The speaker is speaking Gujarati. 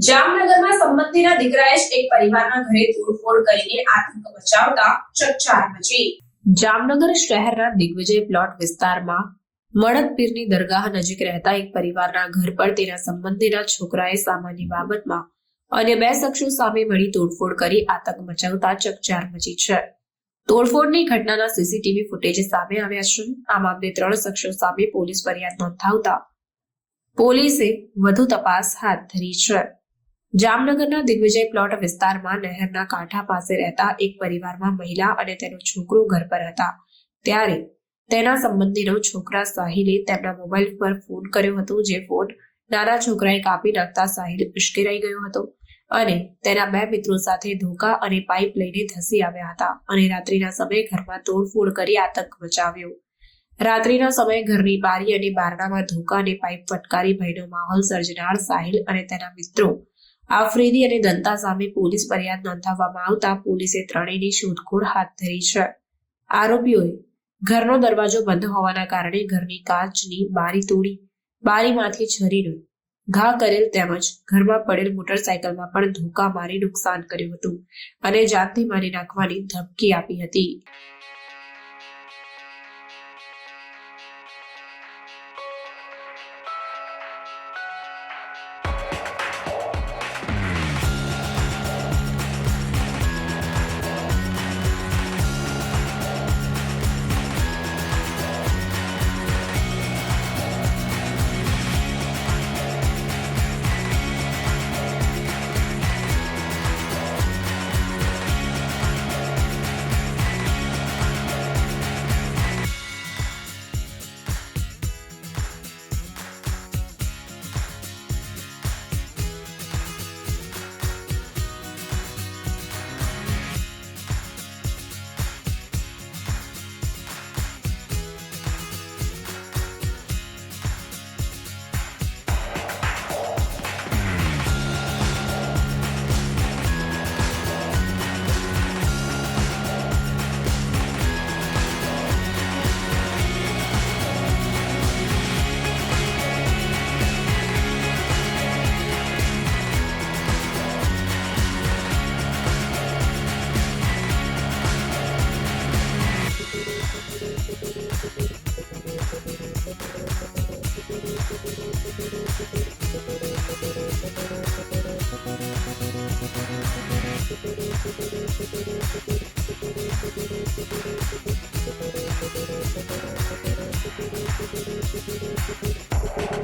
જામનગરમાં સંબંધીના દીકરાએ જ એક પરિવારના ઘરે તોડફોડ કરીને આતંક મચાવતા ચકચાર મચી। જામનગર શહેરના દિગ્વિજય પ્લોટ વિસ્તારમાં મળદપીરની દરગાહ નજીક રહેતા એક પરિવારના ઘર પર તેના સંબંધીના છોકરાએ સામાન્ય બાબતમાં અન્ય બે શખ્સો સામે મળી તોડફોડ કરી આતંક મચાવતા ચકચાર મચી છે। તોડફોડની ઘટનાના સીસીટીવી ફૂટેજ સામે આવ્યા છે। આ મામલે 3 શખ્સો સામે પોલીસ ફરિયાદ નોંધાવતા પોલીસે વધુ તપાસ હાથ ધરી છે। જામનગરના દિગ્વિજય પ્લોટ વિસ્તારમાં નહેરના કાંઠા પાસે રહેતા એક પરિવારમાં મહિલા અને તેનો છોકરો ઘર પર હતા, ત્યારે તેના સંબંધીનો છોકરા સાહિલે તેમના મોબાઈલ પર ફોન કર્યો હતો, જે ફોન નાના છોકરાએ કાપી નાખતા સાહિલ ઉશ્કેરાઈ ગયો હતો અને તેના 2 મિત્રો સાથે ધોકા અને પાઇપ લઈને ધસી આવ્યા હતા અને રાત્રિના સમયે ઘરમાં તોડફોડ કરી આતંક મચાવ્યો। રાત્રિના સમયે ઘરની બારી અને બારણામાં ધોકા અને પાઇપ ફટકારી ભયનો માહોલ સર્જનાર સાહિલ અને તેના મિત્રો આફ્રિદી અને દંતા સામે પોલીસ ફરિયાદ નોંધાવવામાં આવતા પોલીસે ત્રણેયની શોધખોળ હાથ ધરી છે। આરોપીઓએ ઘરનો દરવાજો બંધ હોવાના કારણે ઘરની કાચની બારી તોડી બારીમાંથી છરીનો ઘા કરેલ તેમજ ઘરમાં પડેલ મોટરસાયકલમાં પણ ધોકા મારી નુકસાન કર્યું હતું અને જાનથી મારી નાખવાની ધમકી આપી હતી।